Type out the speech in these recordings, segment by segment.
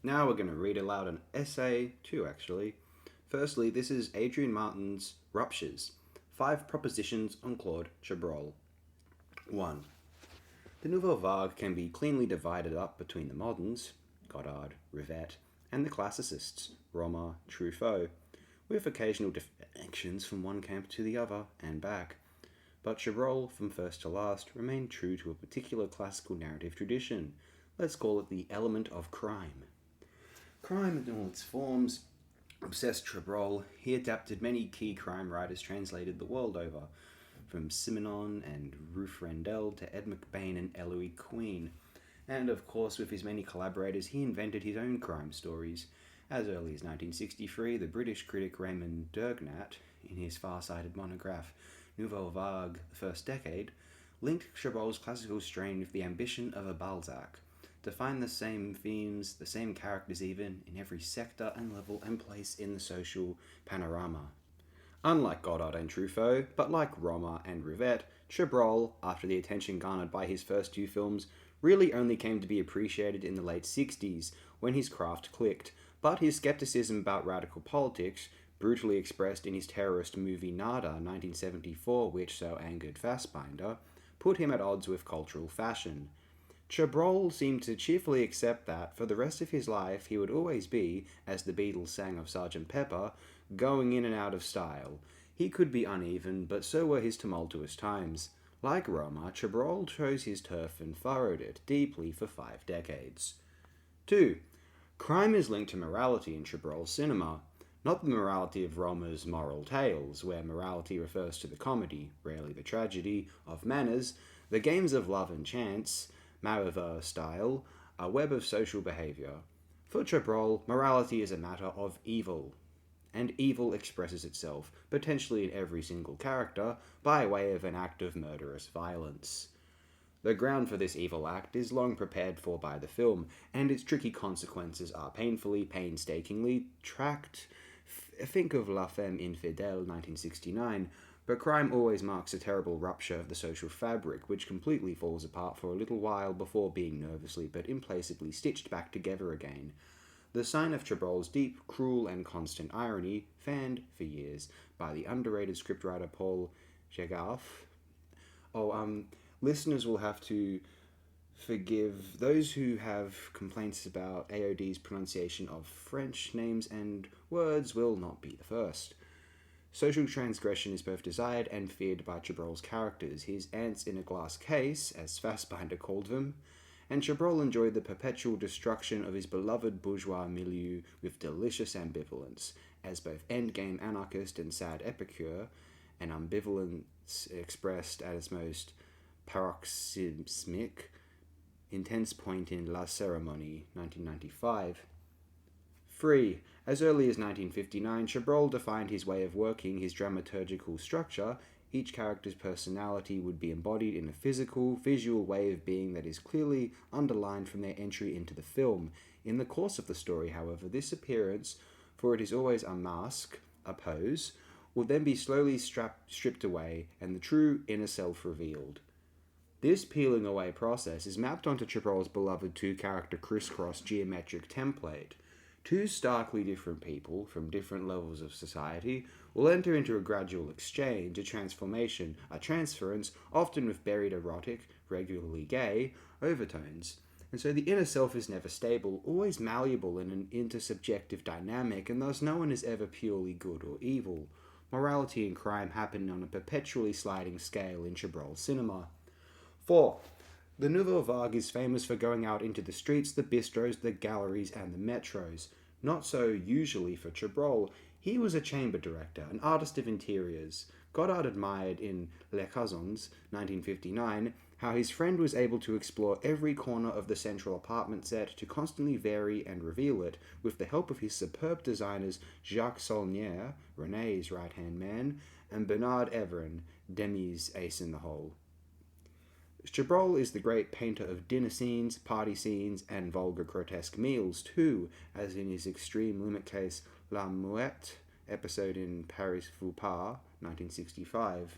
Now we're going to read aloud an essay, two actually. Firstly, this is Adrian Martin's Ruptures, 5 Propositions on Claude Chabrol. 1. The Nouvelle Vague can be cleanly divided up between the moderns, Godard, Rivette, and the classicists, Roma, Truffaut, with occasional defections from one camp to the other and back. But Chabrol, from first to last, remained true to a particular classical narrative tradition. Let's call it the element of crime. Crime in all its forms obsessed Chabrol. He adapted many key crime writers translated the world over, from Simenon and Ruth Rendell to Ed McBain and Eloise Queen. And of course, with his many collaborators, he invented his own crime stories. As early as 1963, the British critic Raymond Durgnat, in his far-sighted monograph Nouvelle Vague, the First Decade, linked Chabrol's classical strain with the ambition of a Balzac, to find the same themes, the same characters even, in every sector and level and place in the social panorama. Unlike Godard and Truffaut, but like Roma and Rivette, Chabrol, after the attention garnered by his first 2 films, really only came to be appreciated in the late 60s, when his craft clicked, but his skepticism about radical politics, brutally expressed in his terrorist movie Nada, 1974, which so angered Fassbinder, put him at odds with cultural fashion. Chabrol seemed to cheerfully accept that, for the rest of his life, he would always be, as the Beatles sang of Sgt. Pepper, going in and out of style. He could be uneven, but so were his tumultuous times. Like Roma, Chabrol chose his turf and furrowed it deeply for 5 decades. 2. Crime is linked to morality in Chabrol's cinema. Not the morality of Roma's moral tales, where morality refers to the comedy, rarely the tragedy, of manners, the games of love and chance, Marivaux style, a web of social behaviour. For Chabrol, morality is a matter of evil, and evil expresses itself, potentially in every single character, by way of an act of murderous violence. The ground for this evil act is long prepared for by the film, and its tricky consequences are painstakingly tracked. Think of La Femme Infidèle, 1969, but crime always marks a terrible rupture of the social fabric, which completely falls apart for a little while before being nervously but implacably stitched back together again. The sign of Chabrol's deep, cruel, and constant irony, fanned, for years, by the underrated scriptwriter Paul Chegarth. Listeners will have to forgive those who have complaints about AOD's pronunciation of French names and words will not be the first. Social transgression is both desired and feared by Chabrol's characters, his ants in a glass case, as Fassbinder called them, and Chabrol enjoyed the perpetual destruction of his beloved bourgeois milieu with delicious ambivalence, as both endgame anarchist and sad epicure, an ambivalence expressed at its most paroxysmic, intense point in La Cérémonie, 1995. 3. As early as 1959, Chabrol defined his way of working, his dramaturgical structure. Each character's personality would be embodied in a physical, visual way of being that is clearly underlined from their entry into the film. In the course of the story, however, this appearance, for it is always a mask, a pose, will then be slowly stripped away and the true inner self revealed. This peeling away process is mapped onto Chabrol's beloved 2-character crisscross geometric template. 2 starkly different people from different levels of society will enter into a gradual exchange, a transformation, a transference, often with buried erotic, regularly gay, overtones. And so the inner self is never stable, always malleable in an intersubjective dynamic, and thus no one is ever purely good or evil. Morality and crime happen on a perpetually sliding scale in Chabrol's cinema. 4. The Nouvelle Vague is famous for going out into the streets, the bistros, the galleries, and the metros. Not so usually for Chabrol. He was a chamber director, an artist of interiors. Godard admired in Les Cousins, 1959, how his friend was able to explore every corner of the central apartment set to constantly vary and reveal it, with the help of his superb designers Jacques Saulnier, René's right-hand man, and Bernard Evren, Demi's ace in the hole. Chabrol is the great painter of dinner scenes, party scenes, and vulgar grotesque meals too, as in his extreme limit case La Muette episode in Paris Fou Pas, 1965.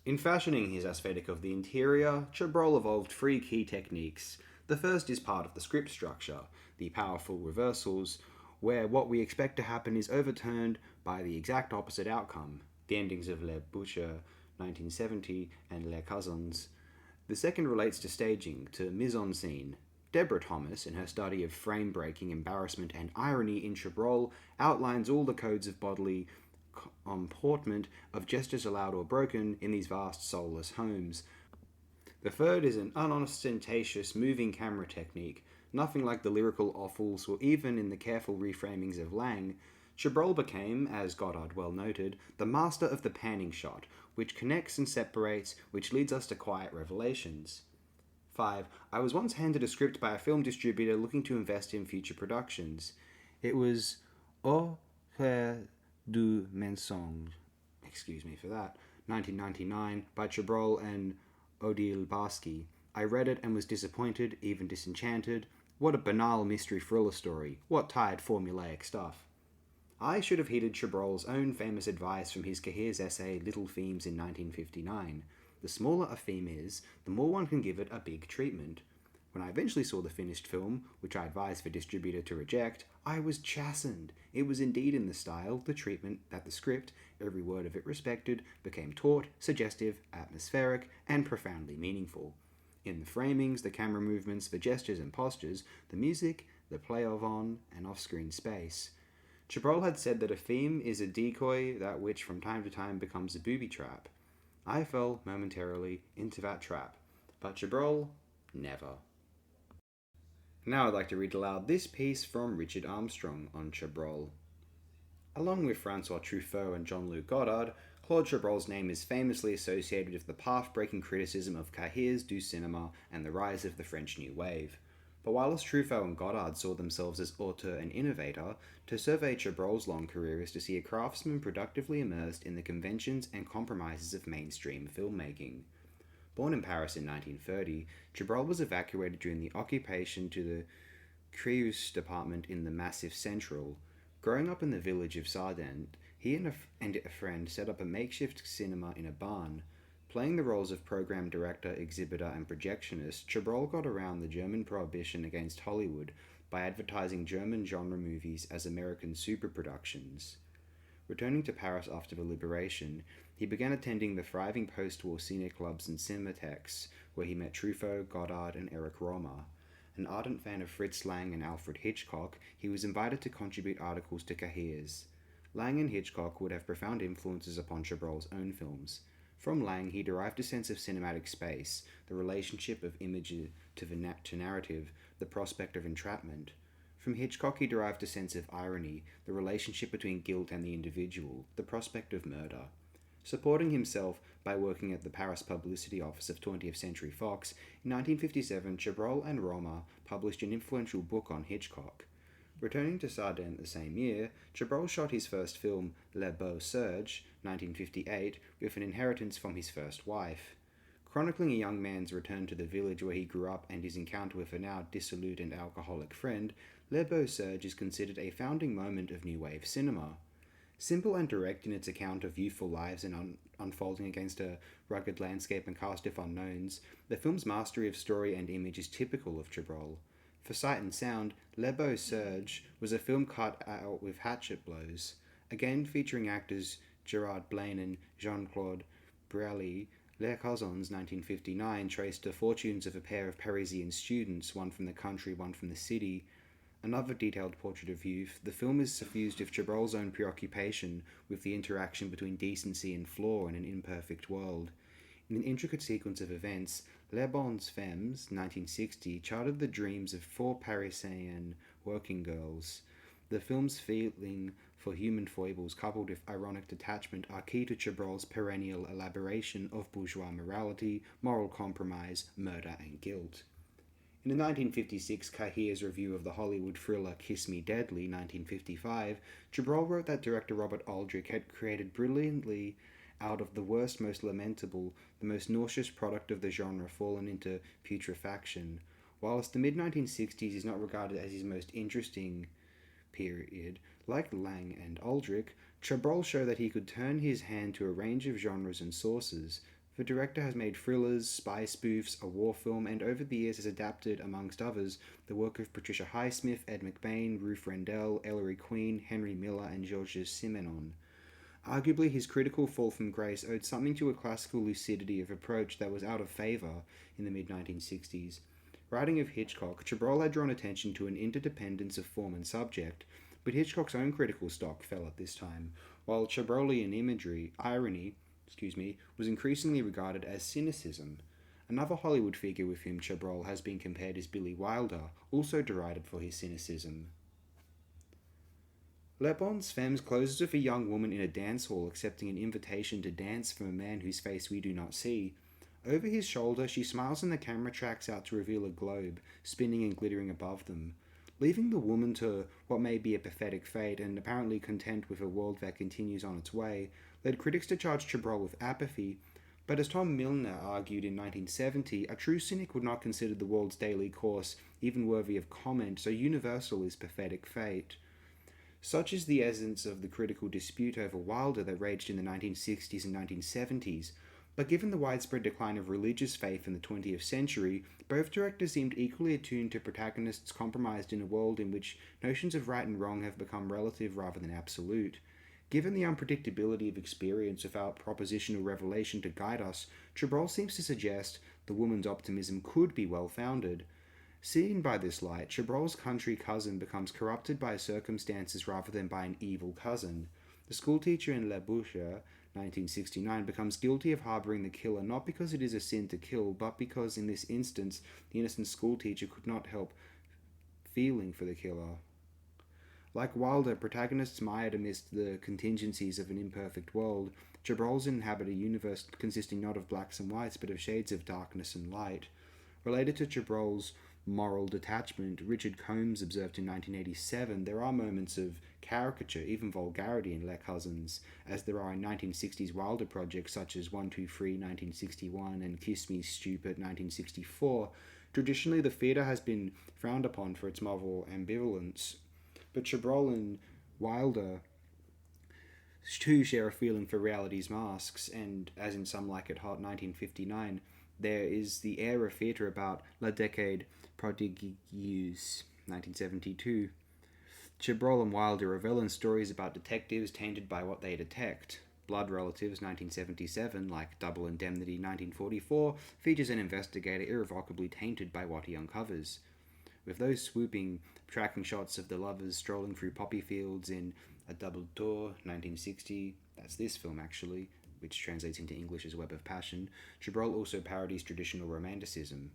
In fashioning his aesthetic of the interior, Chabrol evolved 3 key techniques: The first is part of the script structure, the powerful reversals, where what we expect to happen is overturned by the exact opposite outcome, the endings of Les Butchers 1970 and Les Cousins. The second relates to staging, to mise-en-scene. Deborah Thomas, in her study of frame-breaking, embarrassment, and irony in Chabrol, outlines all the codes of bodily comportment of gestures allowed or broken in these vast soulless homes. The third is an unostentatious moving camera technique, nothing like the lyrical offals or even in the careful reframings of Lang. Chabrol became, as Goddard well noted, the master of the panning shot, which connects and separates, which leads us to quiet revelations. 5. I was once handed a script by a film distributor looking to invest in future productions. It was Au clair du mensonge, excuse me for that, 1999, by Chabrol and Odile Barsky. I read it and was disappointed, even disenchanted. What a banal mystery thriller story. What tired formulaic stuff. I should have heeded Chabrol's own famous advice from his Cahir's essay Little Themes in 1959. The smaller a theme is, the more one can give it a big treatment. When I eventually saw the finished film, which I advised the distributor to reject, I was chastened. It was indeed in the style, the treatment, that the script, every word of it respected, became taut, suggestive, atmospheric, and profoundly meaningful. In the framings, the camera movements, the gestures and postures, the music, the play of on and off-screen space. Chabrol had said that a theme is a decoy that which from time to time becomes a booby trap. I fell momentarily into that trap, but Chabrol, never. Now I'd like to read aloud this piece from Richard Armstrong on Chabrol. Along with Francois Truffaut and Jean-Luc Godard, Claude Chabrol's name is famously associated with the path-breaking criticism of Cahir's du cinéma and the rise of the French New Wave. But whilst Truffaut and Godard saw themselves as auteur and innovator, to survey Chabrol's long career is to see a craftsman productively immersed in the conventions and compromises of mainstream filmmaking. Born in Paris in 1930, Chabrol was evacuated during the occupation to the Creuse department in the Massif Central. Growing up in the village of Sardin, he and a friend set up a makeshift cinema in a barn. Playing the roles of program director, exhibitor, and projectionist, Chabrol got around the German prohibition against Hollywood by advertising German genre movies as American superproductions. Returning to Paris after the liberation, he began attending the thriving post-war cine clubs and cinematheques, where he met Truffaut, Godard, and Erich Rohmer. An ardent fan of Fritz Lang and Alfred Hitchcock, he was invited to contribute articles to Cahir's. Lang and Hitchcock would have profound influences upon Chabrol's own films. From Lang, he derived a sense of cinematic space, the relationship of image to narrative, the prospect of entrapment. From Hitchcock, he derived a sense of irony, the relationship between guilt and the individual, the prospect of murder. Supporting himself by working at the Paris publicity office of 20th Century Fox, in 1957, Chabrol and Rohmer published an influential book on Hitchcock. Returning to Sardin the same year, Chabrol shot his first film, Le Beau Serge, 1958, with an inheritance from his first wife. Chronicling a young man's return to the village where he grew up and his encounter with a now dissolute and alcoholic friend, Le Beau Serge is considered a founding moment of New Wave cinema. Simple and direct in its account of youthful lives and unfolding against a rugged landscape and cast of unknowns, the film's mastery of story and image is typical of Chabrol. For sight and sound, Le Beau Serge was a film cut out with hatchet blows. Again featuring actors Gerard Blaine and Jean-Claude Brialy, Les Cousins 1959 traced the fortunes of a pair of Parisian students, one from the country, one from the city. Another detailed portrait of youth, the film is suffused with Chabrol's own preoccupation with the interaction between decency and flaw in an imperfect world. In an intricate sequence of events, Les Bonnes Femmes, 1960, charted the dreams of four Parisian working girls. The film's feeling for human foibles coupled with ironic detachment are key to Chabrol's perennial elaboration of bourgeois morality, moral compromise, murder, and guilt. In the 1956 Cahir's review of the Hollywood thriller Kiss Me Deadly, 1955, Chabrol wrote that director Robert Aldrich had created brilliantly out of the worst, most lamentable, the most nauseous product of the genre fallen into putrefaction. Whilst the mid-1960s is not regarded as his most interesting period, like Lang and Aldrich, Chabrol showed that he could turn his hand to a range of genres and sources. The director has made thrillers, spy spoofs, a war film, and over the years has adapted, amongst others, the work of Patricia Highsmith, Ed McBain, Ruth Rendell, Ellery Queen, Henry Miller, and Georges Simenon. Arguably, his critical fall from grace owed something to a classical lucidity of approach that was out of favour in the mid 1960s. Writing of Hitchcock, Chabrol had drawn attention to an interdependence of form and subject, but Hitchcock's own critical stock fell at this time, while Chabrolian irony, was increasingly regarded as cynicism. Another Hollywood figure with whom Chabrol has been compared is Billy Wilder, also derided for his cynicism. Les Bonnes Femmes closes with a young woman in a dance hall accepting an invitation to dance from a man whose face we do not see. Over his shoulder, she smiles and the camera tracks out to reveal a globe, spinning and glittering above them. Leaving the woman to what may be a pathetic fate and apparently content with a world that continues on its way, led critics to charge Chabrol with apathy, but as Tom Milner argued in 1970, a true cynic would not consider the world's daily course even worthy of comment, so universal is pathetic fate. Such is the essence of the critical dispute over Wilder that raged in the 1960s and 1970s, but given the widespread decline of religious faith in the 20th century, both directors seemed equally attuned to protagonists compromised in a world in which notions of right and wrong have become relative rather than absolute. Given the unpredictability of experience without propositional revelation to guide us, Chabrol seems to suggest the woman's optimism could be well founded. Seen by this light, Chabrol's country cousin becomes corrupted by circumstances rather than by an evil cousin. The schoolteacher in La Bouche, 1969, becomes guilty of harbouring the killer not because it is a sin to kill, but because in this instance the innocent schoolteacher could not help feeling for the killer. Like Wilder, protagonists mired amidst the contingencies of an imperfect world, Chabrol's inhabit a universe consisting not of blacks and whites, but of shades of darkness and light. Related to Chabrol's moral detachment, Richard Combs observed in 1987, there are moments of caricature, even vulgarity in Les Cousins, as there are in 1960s Wilder projects such as 123 1961 and Kiss Me Stupid 1964. Traditionally, the theatre has been frowned upon for its moral ambivalence, but Chabrol and Wilder too share a feeling for reality's masks, and as in Some Like It Hot 1959, there is the air of theatre about La Décade Prodigieuse 1972. Chabrol and Wilder revel in stories about detectives tainted by what they detect. Blood Relatives 1977, like Double Indemnity 1944, features an investigator irrevocably tainted by what he uncovers. With those swooping tracking shots of the lovers strolling through poppy fields in A Double Tour 1960, that's this film actually, which translates into English as Web of Passion, Chabrol also parodies traditional romanticism.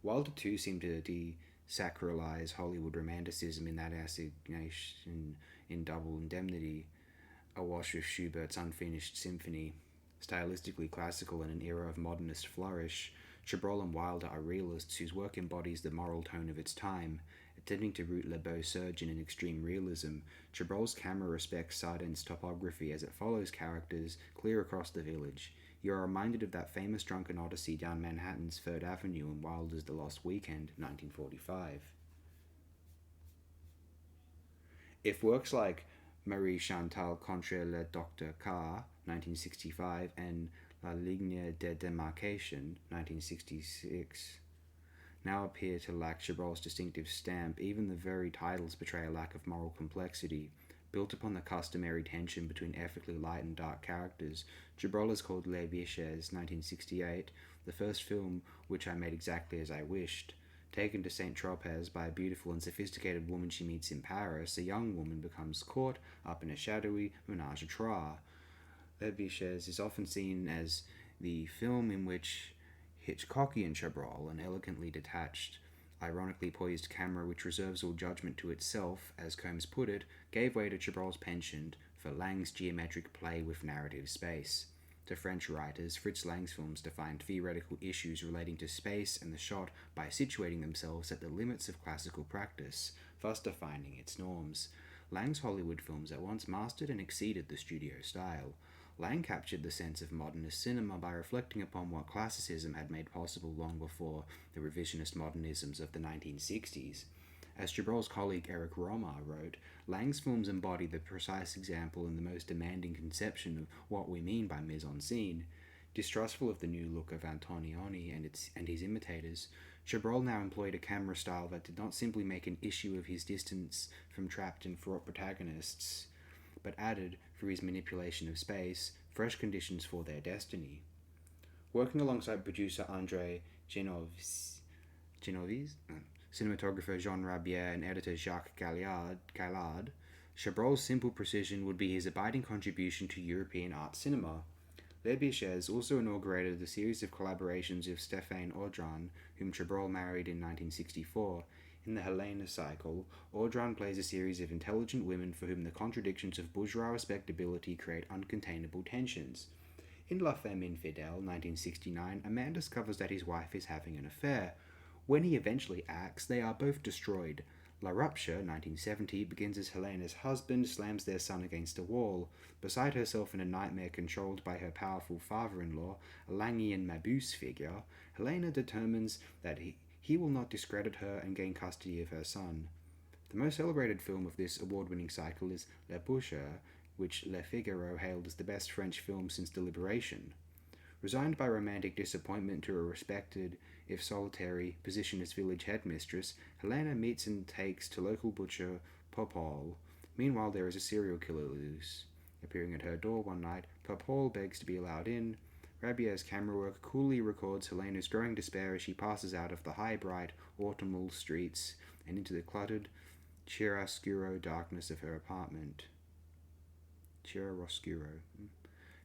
Wilder too seemed to desacralize Hollywood romanticism in that assignation in Double Indemnity, awash with Schubert's unfinished symphony. Stylistically classical in an era of modernist flourish, Chabrol and Wilder are realists whose work embodies the moral tone of its time. Attempting to root Le Beau Serge in an extreme realism, Chabrol's camera respects Sardin's topography as it follows characters clear across the village. You are reminded of that famous drunken odyssey down Manhattan's Third Avenue in Wilder's The Lost Weekend, 1945. If works like Marie Chantal contre le Dr. K, 1965, and La Ligne de Demarcation, 1966, now appear to lack Chabrol's distinctive stamp, even the very titles betray a lack of moral complexity. Built upon the customary tension between ethically light and dark characters, Chabrol is called Les Biches, 1968, the first film which I made exactly as I wished. Taken to Saint-Tropez by a beautiful and sophisticated woman she meets in Paris, a young woman becomes caught up in a shadowy menage a trois. Les Biches is often seen as the film in which Hitchcockian Chabrol, an elegantly detached, ironically poised camera which reserves all judgment to itself, as Combs put it, gave way to Chabrol's penchant for Lang's geometric play with narrative space. To French writers, Fritz Lang's films defined theoretical issues relating to space and the shot by situating themselves at the limits of classical practice, thus defining its norms. Lang's Hollywood films at once mastered and exceeded the studio style. Lang captured the sense of modernist cinema by reflecting upon what classicism had made possible long before the revisionist modernisms of the 1960s. As Chabrol's colleague Eric Romer wrote, Lang's films embody the precise example and the most demanding conception of what we mean by mise-en-scene. Distrustful of the new look of Antonioni and his imitators, Chabrol now employed a camera style that did not simply make an issue of his distance from trapped and fraught protagonists, but added, through his manipulation of space, fresh conditions for their destiny. Working alongside producer Andre Genovese, cinematographer Jean Rabier, and editor Jacques Gaillard, Chabrol's simple precision would be his abiding contribution to European art cinema. Les Biches also inaugurated a series of collaborations with Stéphane Audran, whom Chabrol married in 1964. In the Helena cycle, Audran plays a series of intelligent women for whom the contradictions of bourgeois respectability create uncontainable tensions. In La Femme Infidèle, 1969, a man discovers that his wife is having an affair. When he eventually acts, they are both destroyed. La Rupture, 1970, begins as Helena's husband slams their son against a wall. Beside herself in a nightmare controlled by her powerful father-in-law, a Langian Mabuse figure, Helena determines that he will not discredit her and gain custody of her son. The most celebrated film of this award-winning cycle is Le Boucher, which Le Figaro hailed as the best French film since Deliberation. Resigned by romantic disappointment to a respected, if solitary, position as village headmistress, Helena meets and takes to local butcher Popol. Meanwhile, there is a serial killer loose. Appearing at her door one night, Popol begs to be allowed in. Rabier's camera work coolly records Helena's growing despair as she passes out of the high, bright, autumnal streets and into the cluttered, chiaroscuro darkness of her apartment. Chiaroscuro.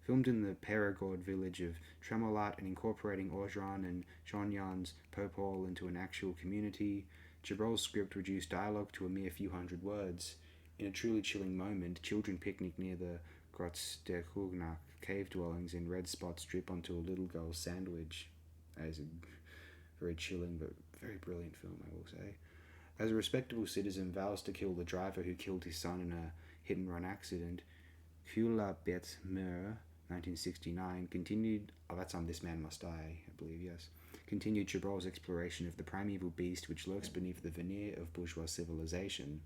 Filmed in the Perigord village of Tremolat and incorporating Audran and Jean-Yan's Popol into an actual community, Chabrol's script reduced dialogue to a mere few hundred words. In a truly chilling moment, children picnic near the Grottes der Cougnac cave dwellings and red spots drip onto a little girl's sandwich. That is a very chilling but very brilliant film, I will say. As a respectable citizen vows to kill the driver who killed his son in a hit-and-run accident, Que la bête meure, 1969, continued, that's on This Man Must Die, I believe, yes, continued Chabrol's exploration of the primeval beast which lurks beneath the veneer of bourgeois civilization.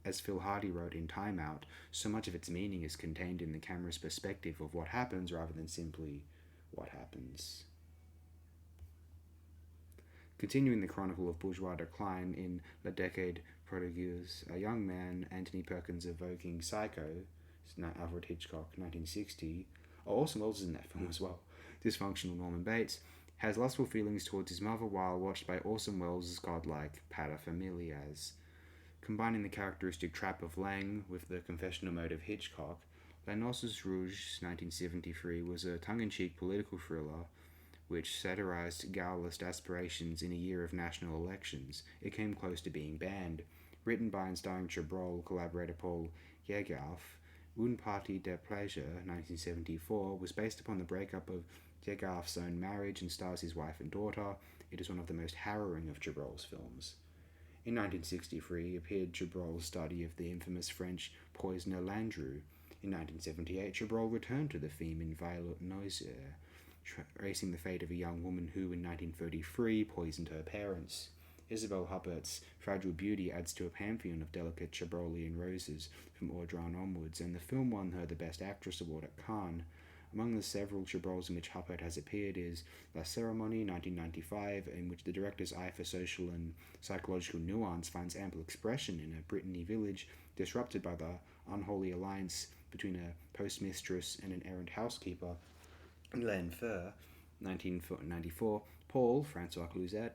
As Phil Hardy wrote in Time Out, so much of its meaning is contained in the camera's perspective of what happens rather than simply what happens. Continuing the chronicle of bourgeois decline in La Décade Prodigieuse, a young man, Anthony Perkins' evoking Psycho, Alfred Hitchcock, 1960, Orson Welles is in that film as well, dysfunctional Norman Bates, has lustful feelings towards his mother while watched by Orson Welles' godlike paterfamilias. Combining the characteristic trap of Lang with the confessional mode of Hitchcock, Les Noces Rouges, 1973, was a tongue-in-cheek political thriller which satirized Gaullist aspirations in a year of national elections. It came close to being banned. Written by and starring Chabrol collaborator Paul Yegarf, Une Partie de Plaisir, 1974, was based upon the breakup of Yegarf's own marriage and stars his wife and daughter. It is one of the most harrowing of Chabrol's films. In 1963 appeared Chabrol's study of the infamous French poisoner Landru. In 1978, Chabrol returned to the theme in Violet Noisier, tracing the fate of a young woman who, in 1933, poisoned her parents. Isabelle Huppert's Fragile Beauty adds to a pantheon of delicate Chabrolian roses from Audran onwards, and the film won her the Best Actress award at Cannes. Among the several Chabrols in which Huppert has appeared is La Cérémonie, 1995, in which the director's eye for social and psychological nuance finds ample expression in a Brittany village disrupted by the unholy alliance between a postmistress and an errant housekeeper. In L'Enfer, 1994, Paul, François Cluzet,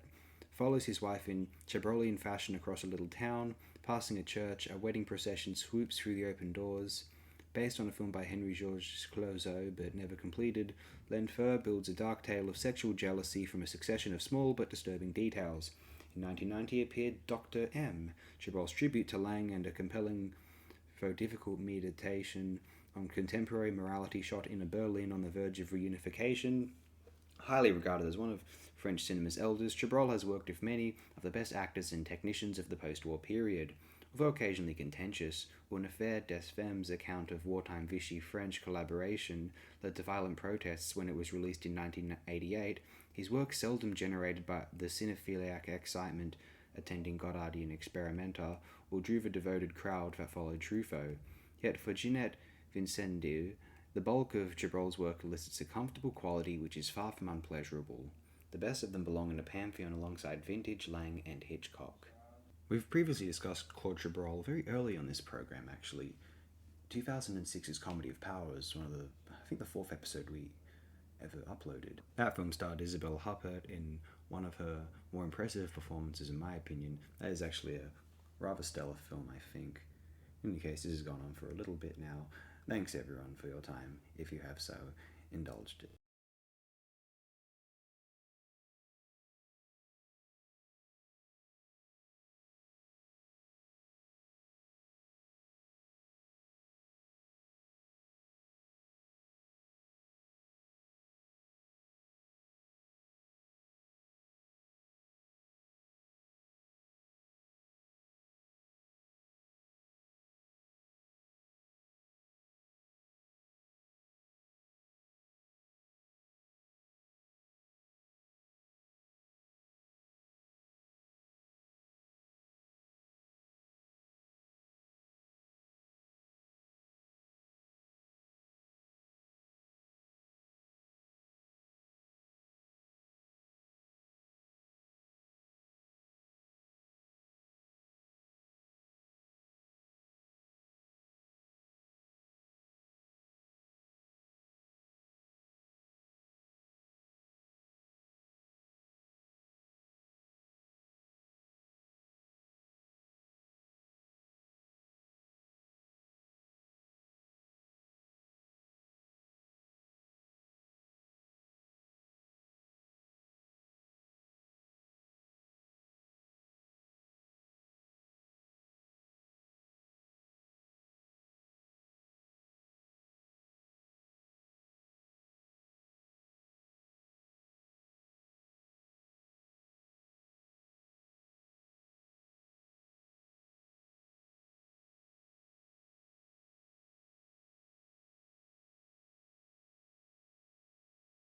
follows his wife in Chabrolian fashion across a little town. Passing a church, a wedding procession swoops through the open doors. Based on a film by Henri-Georges Clouzot, but never completed, L'Enfer builds a dark tale of sexual jealousy from a succession of small but disturbing details. In 1990 appeared Dr. M, Chabrol's tribute to Lang, and a compelling, though difficult meditation on contemporary morality shot in a Berlin on the verge of reunification. Highly regarded as one of French cinema's elders, Chabrol has worked with many of the best actors and technicians of the post-war period. Although occasionally contentious, Une Affaire des Femmes' account of wartime Vichy French collaboration led to violent protests when it was released in 1988, his work seldom generated by the cinephiliac excitement attending Godardian Experimenta or drew the devoted crowd that followed Truffaut. Yet for Ginette Vincendieu, The bulk of Chabrol's work elicits a comfortable quality which is far from unpleasurable. The best of them belong in a pantheon alongside Vintage, Lang, and Hitchcock. We've previously discussed Claude Chabrol very early on this program, actually. 2006's Comedy of Power was I think the fourth episode we ever uploaded. That film starred Isabelle Huppert in one of her more impressive performances, in my opinion. That is actually a rather stellar film, I think. In any case, this has gone on for a little bit now. Thanks everyone for your time, if you have so indulged it.